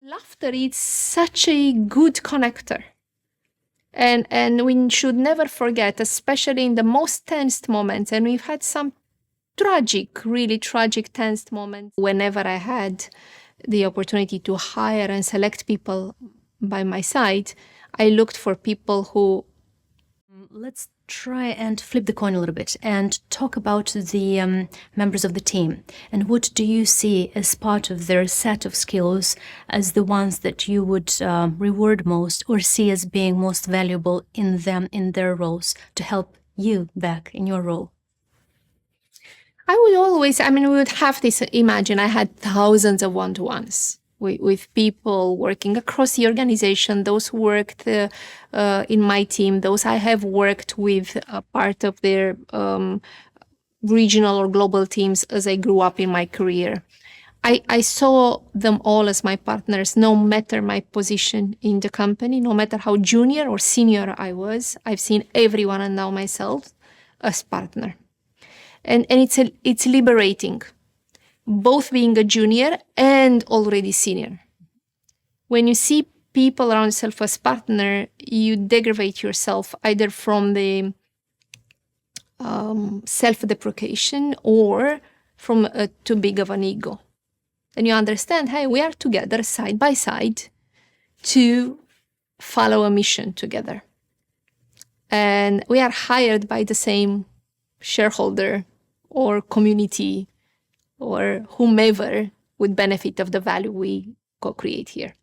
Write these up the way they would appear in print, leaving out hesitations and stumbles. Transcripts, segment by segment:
Laughter is such a good connector. And we should never forget, especially in the most tensed moments, and we've had some tragic, really tragic, tensed moments. Whenever I had the opportunity to hire and select people by my side, I looked for people who... Let's try and flip the coin a little bit and talk about the members of the team. And what do you see as part of their set of skills as the ones that you would reward most or see as being most valuable in them, in their roles, to help you back in your role? I would always, we would have this, imagine I had thousands of one-to-ones with people working across the organization, those who worked in my team, those I have worked with part of their regional or global teams as I grew up in my career. I saw them all as my partners, no matter my position in the company, no matter how junior or senior I was. I've seen everyone and now myself as partner. And it's liberating, both being a junior and already senior. When you see people around yourself as partner, you degrade yourself either from the self-deprecation or from too big of an ego. And you understand, hey, we are together side by side to follow a mission together. And we are hired by the same shareholder or community or whomever would benefit of the value we co-create here.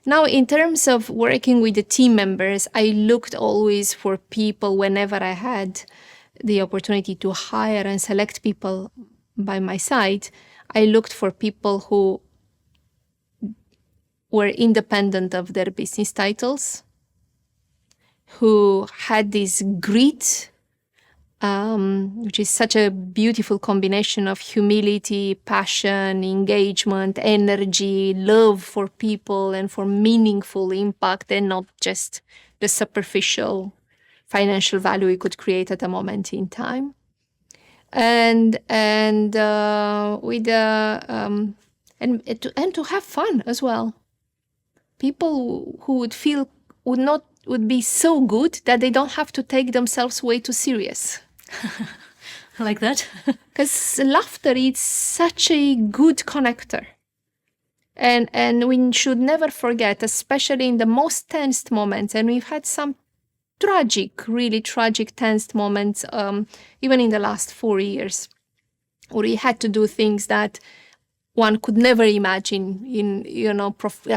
Now, in terms of working with the team members, I looked always for people whenever I had the opportunity to hire and select people by my side. I looked for people who were independent of their business titles, who had this grit, which is such a beautiful combination of humility, passion, engagement, energy, love for people and for meaningful impact, and not just the superficial financial value we could create at a moment in time. And to have fun as well. People who would be so good that they don't have to take themselves way too serious. I like that. Because laughter is such a good connector. And we should never forget, especially in the most tensed moments, and we've had some tragic, really tragic, tensed moments, even in the last 4 years, where we had to do things that one could never imagine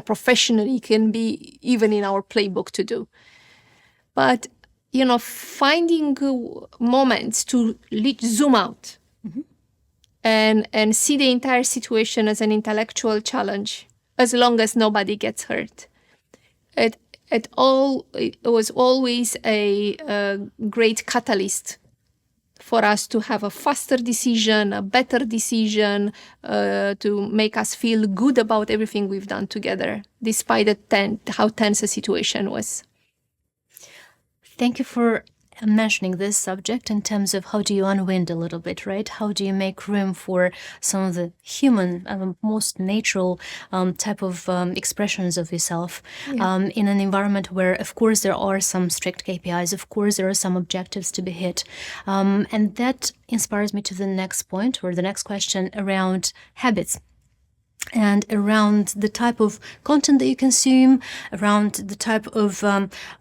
professionally can be even in our playbook to do. But, finding moments to zoom out and see the entire situation as an intellectual challenge, as long as nobody gets hurt. It was always a great catalyst for us to have a faster decision, a better decision, to make us feel good about everything we've done together, despite how tense the situation was. Thank you for mentioning this subject in terms of how do you unwind a little bit, right? How do you make room for some of the human, most natural type of expressions of yourself in an environment where, of course, there are some strict KPIs, of course, there are some objectives to be hit. And that inspires me to the next point or the next question around habits. And around the type of content that you consume, around the type of,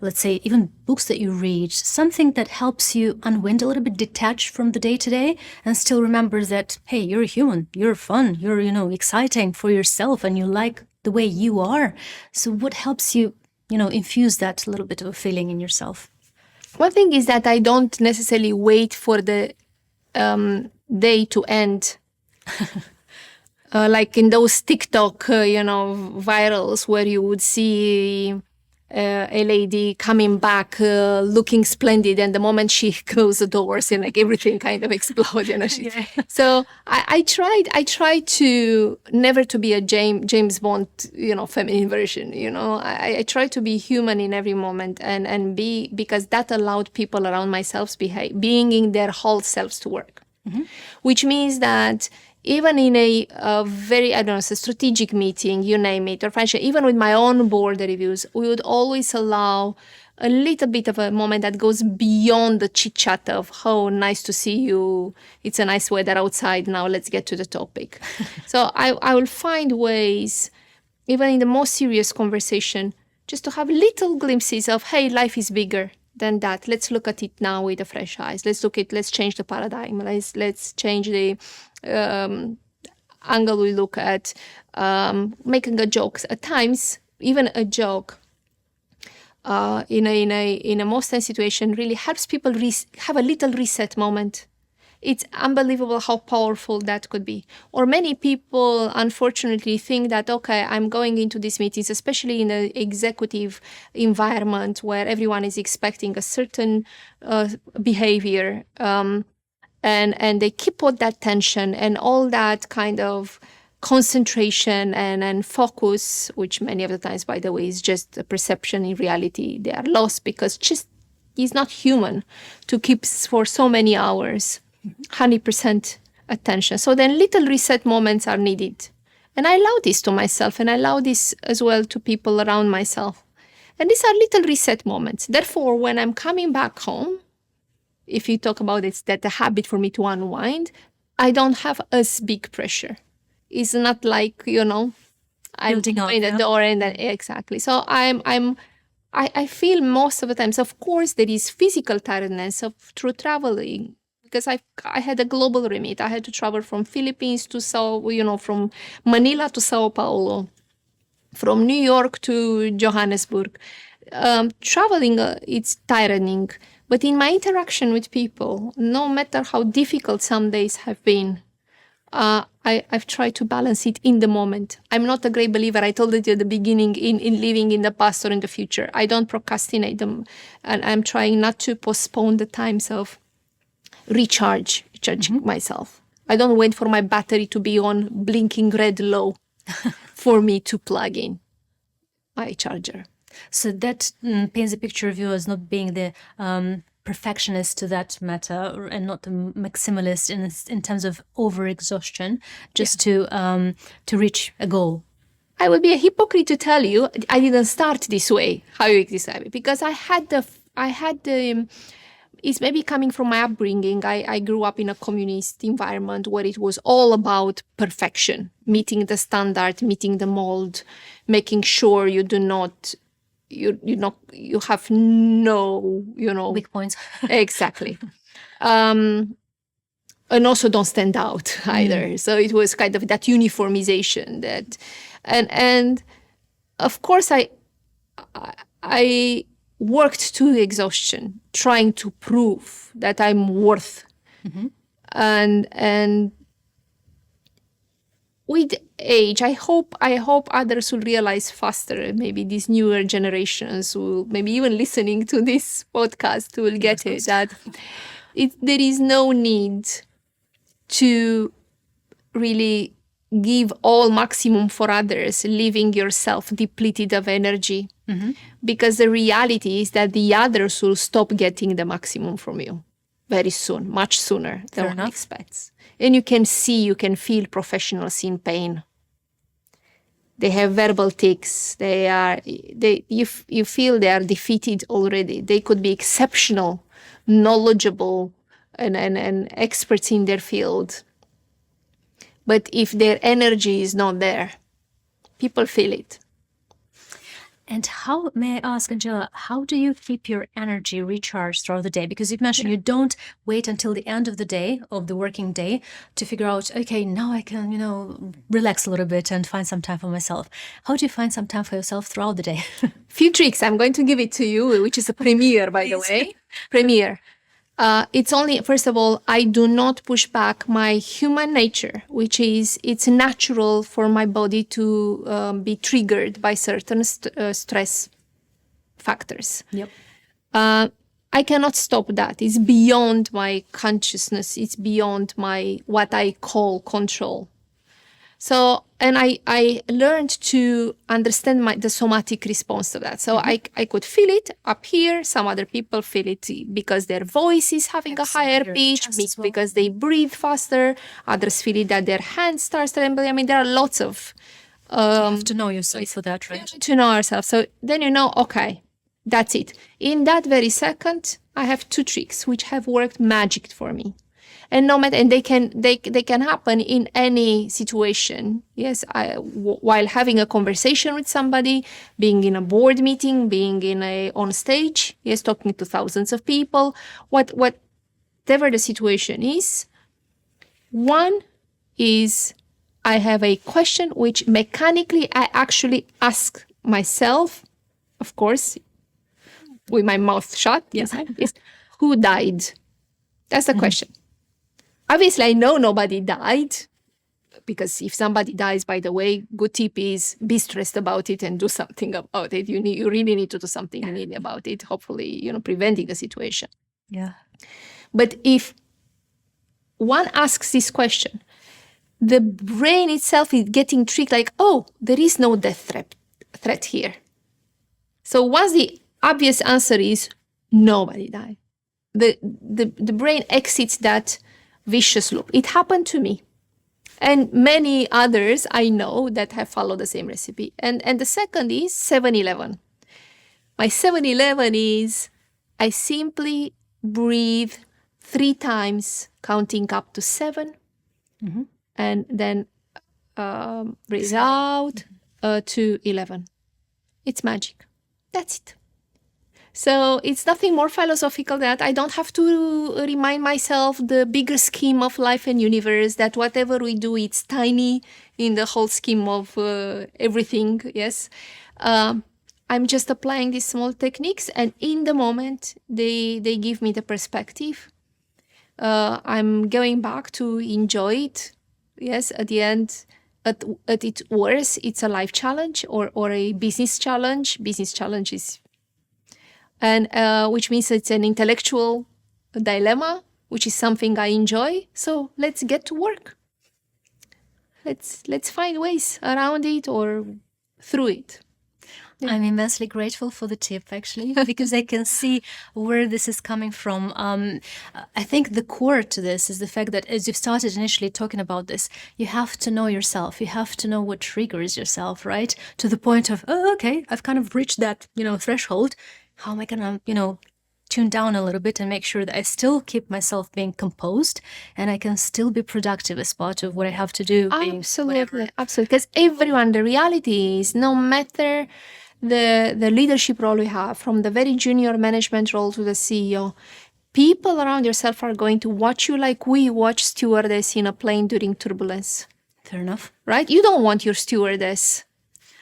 let's say, even books that you read, something that helps you unwind a little bit, detach from the day-to-day, and still remember that, hey, you're a human, you're fun, you're, exciting for yourself, and you like the way you are. So what helps you, infuse that little bit of a feeling in yourself? One thing is that I don't necessarily wait for the day to end. Like in those TikTok, virals where you would see a lady coming back looking splendid, and the moment she closed the doors and everything kind of explodes. So I tried to never to be a James Bond, feminine version. I try to be human in every moment and be, because that allowed people around myself being in their whole selves to work, which means that even in a very, I don't know, strategic meeting, you name it, or financial, even with my own board reviews, we would always allow a little bit of a moment that goes beyond the chit chat of, oh, nice to see you. It's a nice weather outside. Now let's get to the topic. So I will find ways, even in the most serious conversation, just to have little glimpses of, hey, life is bigger than that. Let's look at it now with a fresh eyes. Let's change the paradigm. Let's change the angle we look at, making a joke. At times, even a joke in a most tense situation really helps people have a little reset moment. It's unbelievable how powerful that could be. Or many people, unfortunately, think that, okay, I'm going into these meetings, especially in an executive environment where everyone is expecting a certain behavior, and they keep all that tension and all that kind of concentration and focus, which many of the times, by the way, is just a perception. In reality, they are lost because just it's not human to keep for so many hours 100% attention. So then little reset moments are needed. And I allow this to myself, and I allow this as well to people around myself. And these are little reset moments. Therefore, when I'm coming back home, if you talk about it's that a habit for me to unwind, I don't have as big pressure. It's not like, I'm Building up, in the door and then exactly. So I feel most of the times, of course, there is physical tiredness through traveling, because I had a global remit. I had to travel from Philippines to from Manila to Sao Paulo, from New York to Johannesburg. Traveling, it's tiring. But in my interaction with people, no matter how difficult some days have been, I've tried to balance it in the moment. I'm not a great believer, I told it at the beginning, in living in the past or in the future. I don't procrastinate them. And I'm trying not to postpone the times of recharging myself. I don't wait for my battery to be on blinking red low for me to plug in my charger. So that paints a picture of you as not being the perfectionist to that matter, and not the maximalist in terms of overexhaustion, just to reach a goal. I would be a hypocrite to tell you I didn't start this way, how you describe it, because I had the it's maybe coming from my upbringing. I grew up in a communist environment where it was all about perfection, meeting the standard, meeting the mold, making sure you do not, you have no, weak points. Exactly. And also don't stand out either. So it was kind of that uniformization and of course I worked to exhaustion, trying to prove that I'm worth. And with age, I hope others will realize faster. Maybe these newer generations will, maybe even listening to this podcast, will get it, that there is no need to really give all maximum for others, leaving yourself depleted of energy. Because the reality is that the others will stop getting the maximum from you very soon, much sooner than one expects. And you can feel professionals in pain. They have verbal tics. You feel they are defeated already. They could be exceptional, knowledgeable, and experts in their field. But if their energy is not there, people feel it. And how, may I ask, Angela, how do you keep your energy recharged throughout the day? Because you've mentioned you don't wait until the end of the day, of the working day, to figure out, okay, now I can, relax a little bit and find some time for myself. How do you find some time for yourself throughout the day? Few tricks. I'm going to give it to you, which is a premiere, by the way. Premiere. It's only, first of all, I do not push back my human nature, which is, it's natural for my body to be triggered by certain stress factors. Yep. I cannot stop that. It's beyond my consciousness. It's beyond my, what I call control. So, and I learned to understand the somatic response to that. So I could feel it up here. Some other people feel it because their voice is having a higher pitch, because they breathe faster. Others feel it that their hand starts trembling. I mean, there are lots of... you have to know yourself for that, right? To know ourselves. So then you know, okay, that's it. In that very second, I have 2 tricks which have worked magic for me. And no matter, and they can happen in any situation. Yes, while having a conversation with somebody, being in a board meeting, being on stage, yes, talking to thousands of people, whatever the situation is. One is I have a question which mechanically I actually ask myself, of course, with my mouth shut. Yes, is who died? That's the question. Obviously, I know nobody died, because if somebody dies, by the way, good tip is be stressed about it and do something about it. You really need to do something about it, hopefully, preventing the situation. Yeah. But if one asks this question, the brain itself is getting tricked like, oh, there is no death threat here. So once the obvious answer is nobody died, the brain exits that vicious loop. It happened to me and many others I know that have followed the same recipe. And the second is 7-Eleven. My 7-Eleven is I simply breathe 3 times, counting up to 7, and then breathe out to 11. It's magic. That's it. So it's nothing more philosophical than that. I don't have to remind myself the bigger scheme of life and universe, that whatever we do, it's tiny in the whole scheme of everything, yes. I'm just applying these small techniques, and in the moment, they give me the perspective. I'm going back to enjoy it. Yes, at the end, at its worst, it's a life challenge or a business challenge. Business challenge is... and which means it's an intellectual dilemma, which is something I enjoy. So let's get to work. Let's find ways around it or through it. Yeah. I'm immensely grateful for the tip, actually, because I can see where this is coming from. I think the core to this is the fact that, as you've started initially talking about this, you have to know yourself. You have to know what triggers yourself, right? To the point of, oh, okay, I've kind of reached that, threshold. How am I going to, tune down a little bit and make sure that I still keep myself being composed and I can still be productive as part of what I have to do? Absolutely, absolutely. Because everyone, the reality is, no matter the leadership role you have, from the very junior management role to the CEO, people around yourself are going to watch you like we watch stewardess in a plane during turbulence. Fair enough. Right? You don't want your stewardess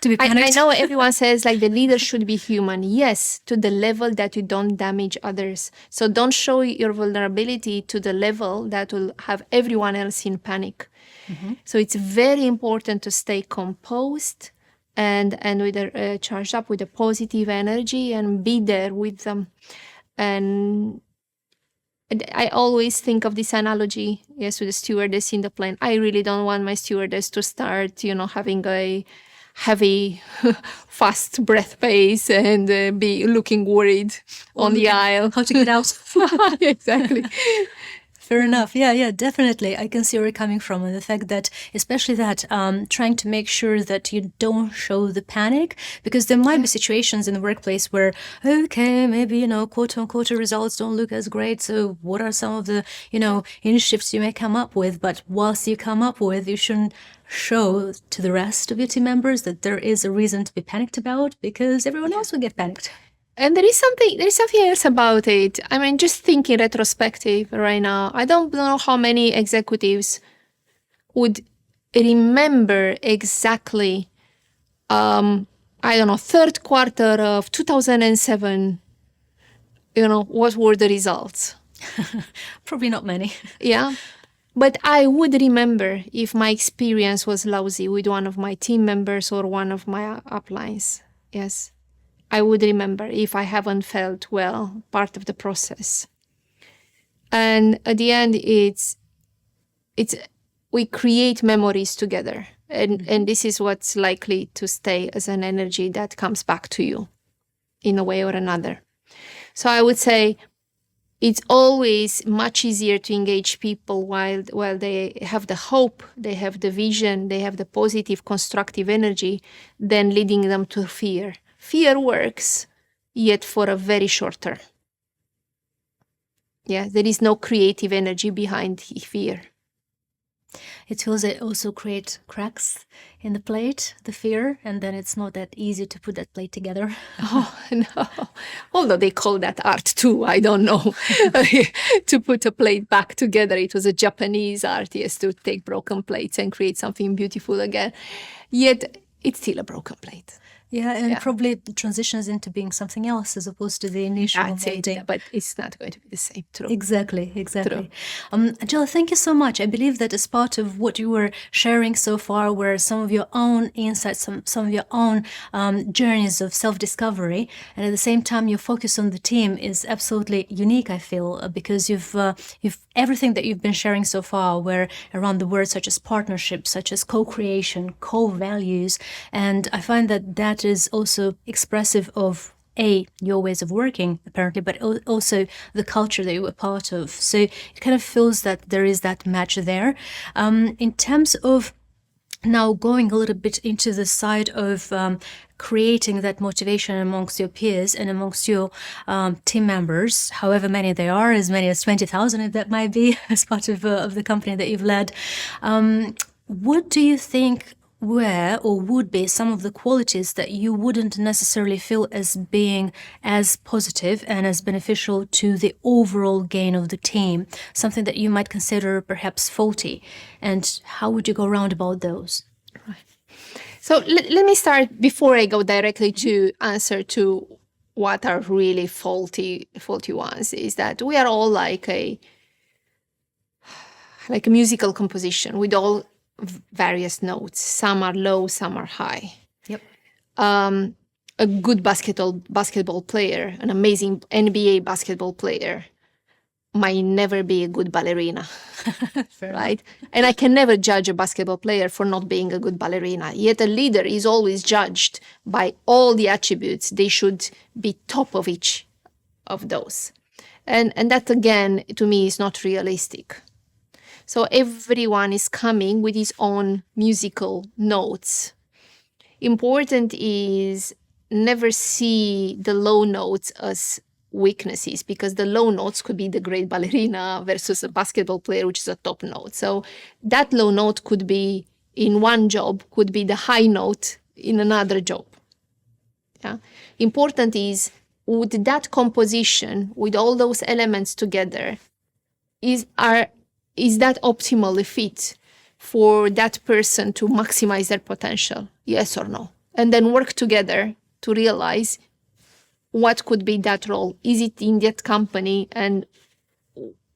to be panicked. I know everyone says like the leader should be human. Yes, to the level that you don't damage others. So don't show your vulnerability to the level that will have everyone else in panic. Mm-hmm. So it's very important to stay composed and with charged up with a positive energy and be there with them. And I always think of this analogy, yes, with the stewardess in the plane. I really don't want my stewardess to start, having a heavy, fast breath pace and be looking worried on the aisle. How to get out. Exactly. Fair enough. Yeah, definitely. I can see where you're coming from, and the fact that, especially that, trying to make sure that you don't show the panic, because there might be situations in the workplace where, okay, maybe, quote unquote, results don't look as great. So what are some of the, initiatives you may come up with? But whilst you come up with, you shouldn't show to the rest of your team members that there is a reason to be panicked about, because everyone else will get panicked. And there is something else about it. I mean, just thinking retrospective right now, I don't know how many executives would remember exactly, third quarter of 2007, what were the results? Probably not many. Yeah. But I would remember if my experience was lousy with one of my team members or one of my uplines. Yes. I would remember if I haven't felt well, part of the process. And at the end, it's we create memories together. And this is what's likely to stay as an energy that comes back to you in a way or another. So I would say it's always much easier to engage people while they have the hope, they have the vision, they have the positive, constructive energy, than leading them to fear. Fear works, yet for a very short term. Yeah, there is no creative energy behind fear. It feels it also creates cracks in the plate, the fear, and then it's not that easy to put that plate together. Oh, no. Although they call that art too, I don't know. To put a plate back together, it was a Japanese art, yes, to take broken plates and create something beautiful again. Yet, it's still a broken plate. Yeah, and probably transitions into being something else as opposed to the initial molding. But it's not going to be the same. True. Exactly. Angela, thank you so much. I believe that as part of what you were sharing so far were some of your own insights, some of your own journeys of self-discovery, and at the same time your focus on the team is absolutely unique, I feel, because you've everything that you've been sharing so far were around the words such as partnership, such as co-creation, co-values, and I find that is also expressive of your ways of working, apparently, but also the culture that you were part of. So it kind of feels that there is that match there. In terms of now going a little bit into the side of creating that motivation amongst your peers and amongst your team members, however many they are, as many as 20,000 if that might be, as part of the company that you've led, what do you think were or would be some of the qualities that you wouldn't necessarily feel as being as positive and as beneficial to the overall gain of the team, something that you might consider perhaps faulty, and how would you go around about those? Right. So let me start, before I go directly to answer to what are really faulty ones, is that we are all like a musical composition with all various notes. Some are low, some are high. Yep. A good basketball player, an amazing NBA basketball player, might never be a good ballerina, right? And I can never judge a basketball player for not being a good ballerina. Yet a leader is always judged by all the attributes. They should be top of each of those. And that, again, to me, is not realistic. So everyone is coming with his own musical notes. Important is never see the low notes as weaknesses, because the low notes could be the great ballerina versus a basketball player, which is a top note. So that low note could be in one job, could be the high note in another job. Yeah. Important is, with that composition, with all those elements together, is that optimally fit for that person to maximize their potential? Yes or no? And then work together to realize what could be that role. Is it in that company, and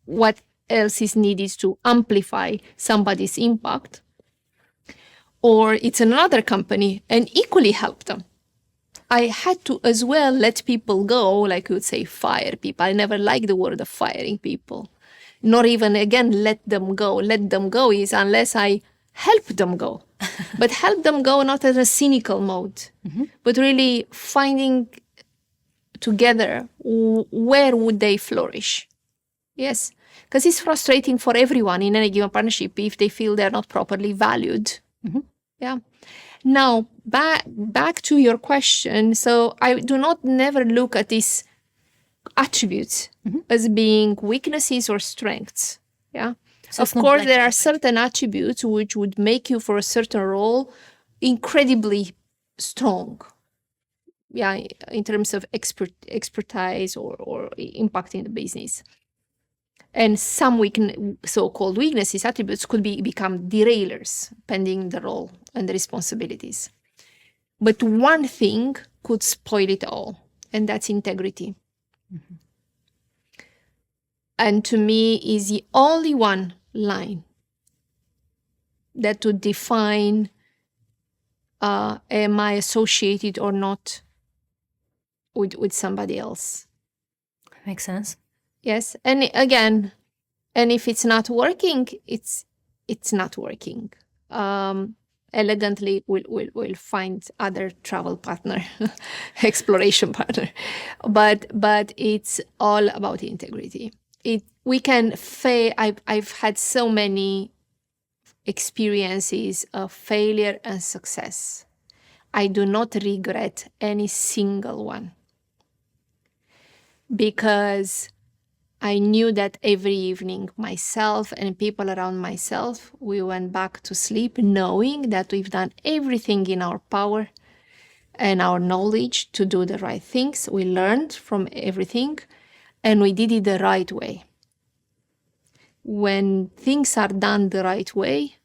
what else is needed to amplify somebody's impact? Or it's another company and equally help them. I had to as well let people go, like you would say, fire people. I never liked the word of firing people. Not even, again, let them go. Let them go is unless I help them go. But help them go not as a cynical mode, but really finding together where would they flourish. Yes, because it's frustrating for everyone in any given partnership if they feel they're not properly valued. Yeah. Now, back to your question. So I do not never look at these attributes as being weaknesses or strengths. Yeah. So of course, there are certain attributes which would make you for a certain role incredibly strong. Yeah, in terms of expertise or impacting the business. And some so-called weaknesses, attributes, could become derailers, pending the role and the responsibilities. But one thing could spoil it all, and that's integrity. And to me is the only one line that would define am I associated or not with somebody else. Makes sense. Yes. And again, and if it's not working, it's it's not working. Elegantly, we'll find other travel partner, exploration partner, but it's all about integrity. We can fail. I've had so many experiences of failure and success. I do not regret any single one, because I knew that every evening myself and people around myself, we went back to sleep knowing that we've done everything in our power and our knowledge to do the right things. We learned from everything and we did it the right way. When things are done the right way,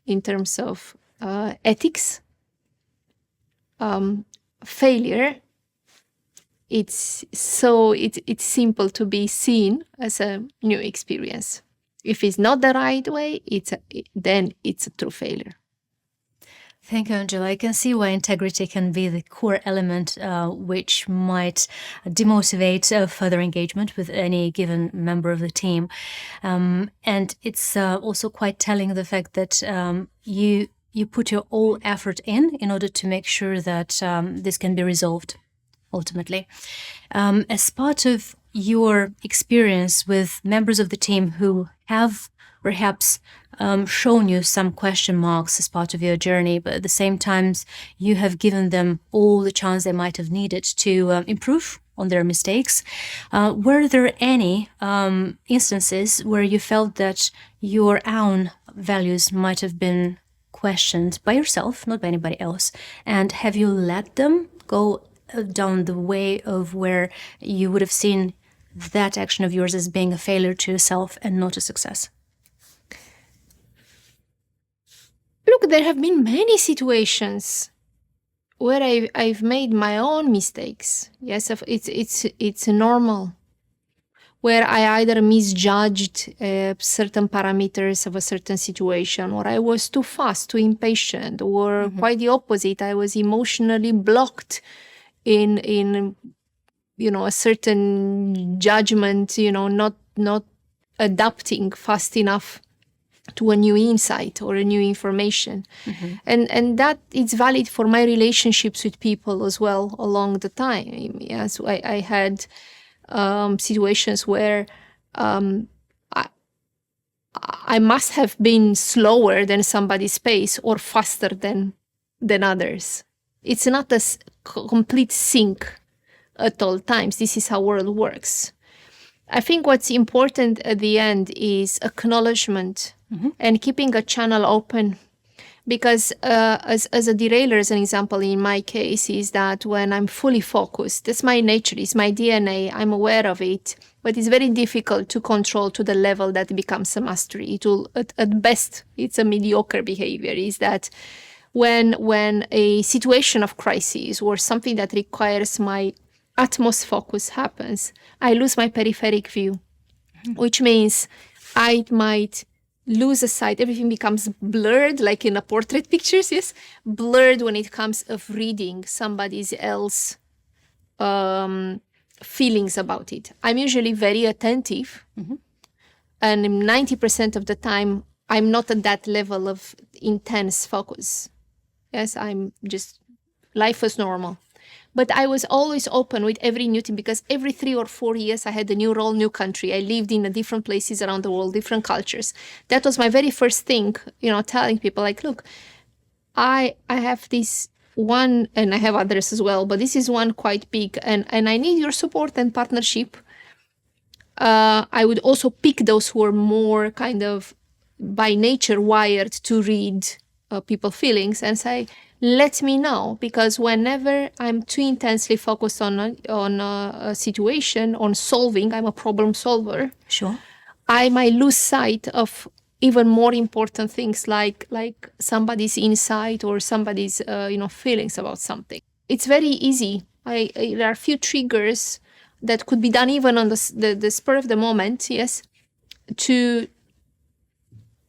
in terms of ethics, failure, it's simple to be seen as a new experience. If it's not the right way, then it's a true failure. Thank you, Angela. I can see why integrity can be the core element which might demotivate further engagement with any given member of the team. And it's also quite telling, the fact that you put your all effort in order to make sure that this can be resolved ultimately. As part of your experience with members of the team who have perhaps shown you some question marks as part of your journey, but at the same time you have given them all the chance they might have needed to improve on their mistakes, were there any instances where you felt that your own values might have been questioned by yourself, not by anybody else, and have you let them go down the way of where you would have seen that action of yours as being a failure to yourself and not a success? Look, there have been many situations where I've made my own mistakes. Yes, it's normal. Where I either misjudged certain parameters of a certain situation, or I was too fast, too impatient, or quite the opposite. I was emotionally blocked in a certain judgment, not adapting fast enough to a new insight or a new information. And that is valid for my relationships with people as well along the time. Yes, I had situations where I must have been slower than somebody's pace or faster than others. It's not a complete sync at all times. This is how world works. I think what's important at the end is acknowledgement and keeping a channel open. Because as a derailer, as an example, in my case, is that when I'm fully focused, that's my nature, it's my DNA, I'm aware of it, but it's very difficult to control to the level that it becomes a mastery. It will, at best, it's a mediocre behavior, is that when a situation of crisis or something that requires my utmost focus happens, I lose my peripheric view, which means I might lose a sight. Everything becomes blurred, like in a portrait pictures, yes? Blurred when it comes of reading somebody else's feelings about it. I'm usually very attentive, and 90% of the time, I'm not at that level of intense focus. Yes, I'm just, life was normal. But I was always open with every new thing, because every 3 or 4 years I had a new role, new country. I lived in different places around the world, different cultures. That was my very first thing, telling people like, look, I have this one, and I have others as well, but this is one quite big, and I need your support and partnership. I would also pick those who are more kind of by nature wired to read people's feelings and say, let me know, because whenever I'm too intensely focused on a situation, on solving, I'm a problem solver. Sure. I might lose sight of even more important things like somebody's insight or somebody's feelings about something. It's very easy. There are a few triggers that could be done even on the spur of the moment, yes, to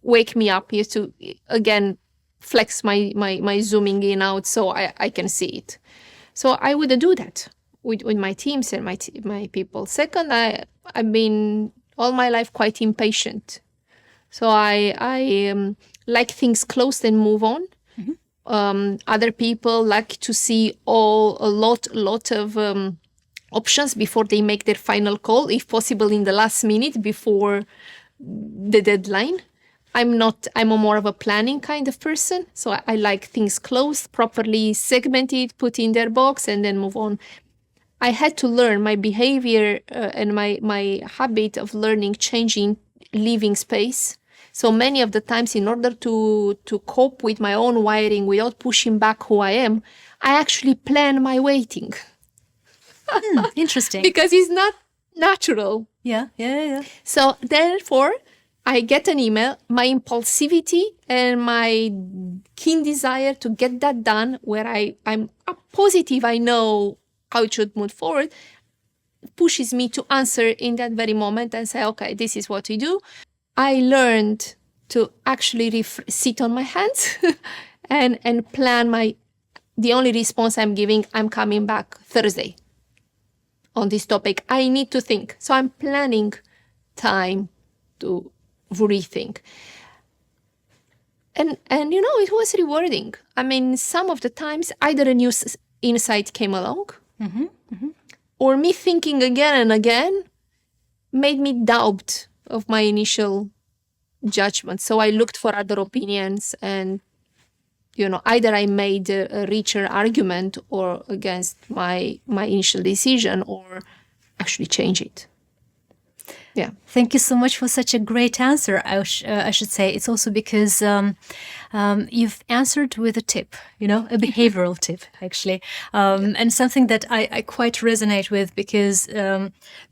wake me up, yes, to again flex my zooming in out so I can see it. So I would do that with my teams and my people. Second, I've been all my life quite impatient. So I like things closed and move on. Other people like to see a lot of options before they make their final call, if possible in the last minute before the deadline. I'm more of a planning kind of person. So I like things closed, properly segmented, put in their box, and then move on. I had to learn my behavior and my habit of learning, changing, leaving space. So many of the times, in order to cope with my own wiring without pushing back who I am, I actually plan my waiting. Interesting. Because it's not natural. Yeah. So therefore, I get an email, my impulsivity and my keen desire to get that done, where I'm positive I know how it should move forward, pushes me to answer in that very moment and say, okay, this is what we do. I learned to actually sit on my hands and plan the only response I'm giving, I'm coming back Thursday on this topic. I need to think. So I'm planning time to rethink. And it was rewarding. I mean, some of the times either a new insight came along or me thinking again and again made me doubt of my initial judgment. So I looked for other opinions and, either I made a richer argument or against my initial decision or actually change it. Yeah. Thank you so much for such a great answer. I should say it's also because you've answered with a tip, a behavioral tip, actually, and something that I quite resonate with because, to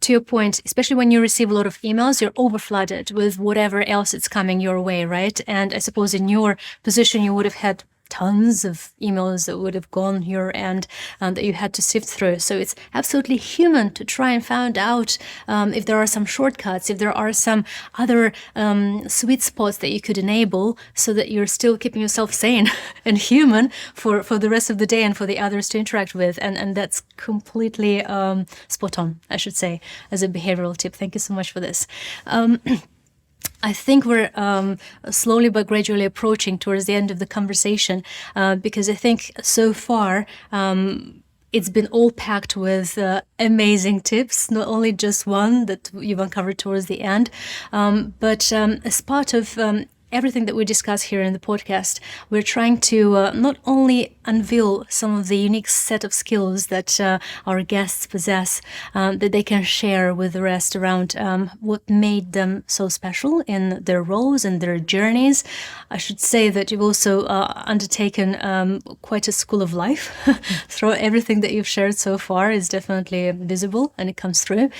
your point, especially when you receive a lot of emails, you're overflooded with whatever else is coming your way, right? And I suppose in your position, you would have had tons of emails that would have gone your end that you had to sift through. So it's absolutely human to try and find out if there are some shortcuts, if there are some other sweet spots that you could enable so that you're still keeping yourself sane and human for the rest of the day and for the others to interact with. And that's completely spot on, I should say, as a behavioral tip. Thank you so much for this. I think we're slowly but gradually approaching towards the end of the conversation because I think so far it's been all packed with amazing tips, not only just one that you've uncovered towards the end, but as part of everything that we discuss here in the podcast, we're trying to not only unveil some of the unique set of skills that our guests possess, that they can share with the rest around what made them so special in their roles and their journeys. I should say that you've also undertaken quite a school of life. Through everything that you've shared so far is definitely visible and it comes through.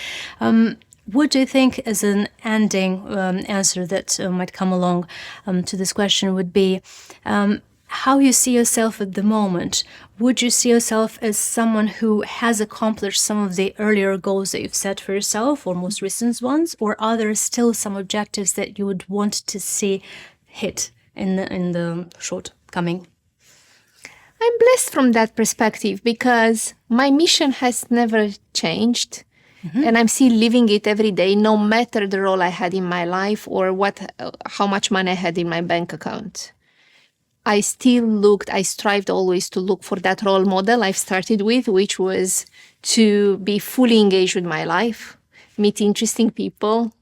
What do you think, as an ending answer that might come along to this question, would be how you see yourself at the moment? Would you see yourself as someone who has accomplished some of the earlier goals that you've set for yourself, or most recent ones, or are there still some objectives that you would want to see hit in the short coming? I'm blessed from that perspective because my mission has never changed. And I'm still living it every day, no matter the role I had in my life or how much money I had in my bank account. I strived always to look for that role model I've started with, which was to be fully engaged with my life, meet interesting people,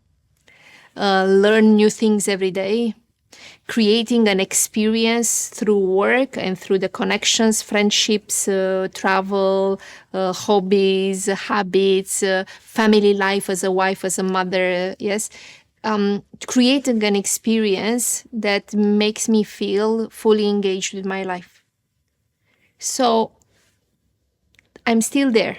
learn new things every day, creating an experience through work and through the connections, friendships, travel, hobbies, habits, family life as a wife, as a mother, yes. Creating an experience that makes me feel fully engaged with my life. So I'm still there.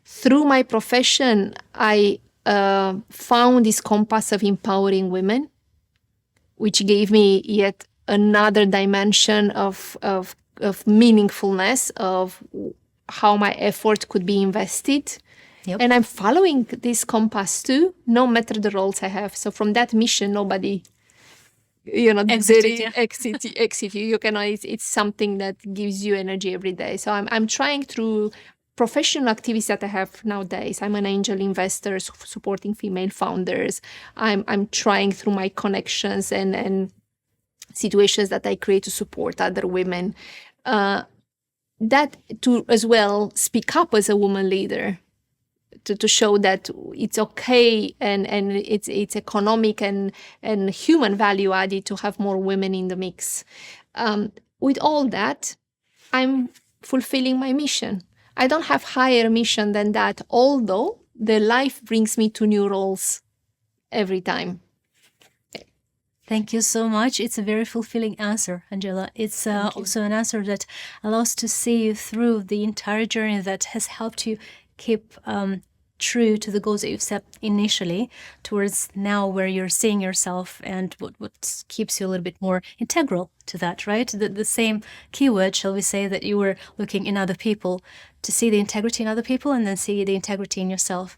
Through my profession, I found this compass of empowering women, which gave me yet another dimension of meaningfulness of how my effort could be invested. Yep. And I'm following this compass too, no matter the roles I have. So from that mission, nobody, exit you. It's something that gives you energy every day. So I'm trying through professional activities that I have nowadays. I'm an angel investor supporting female founders. I'm trying through my connections and situations that I create to support other women. That to as well speak up as a woman leader, to show that it's okay and it's economic and human value added to have more women in the mix. With all that, I'm fulfilling my mission. I don't have higher mission than that, although the life brings me to new roles every time. Thank you so much. It's a very fulfilling answer, Angela. It's also an answer that allows to see you through the entire journey that has helped you keep true to the goals that you've set initially towards now where you're seeing yourself and what keeps you a little bit more integral to that, right? The same keyword, shall we say, that you were looking in other people, to see the integrity in other people and then see the integrity in yourself.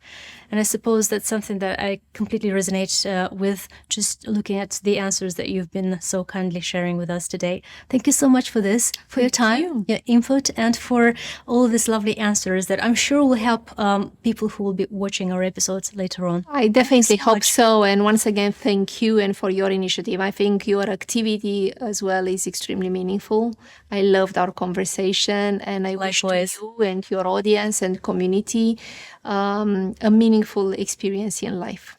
And I suppose that's something that I completely resonate with, just looking at the answers that you've been so kindly sharing with us today. Thank you so much for this, for your time, your input, and for all these lovely answers that I'm sure will help people who will be watching our episodes later on. I definitely hope so. And once again, thank you and for your initiative. I think your activity as well is extremely meaningful. I loved our conversation, and I wish to you and your audience and community a meaningful experience in life.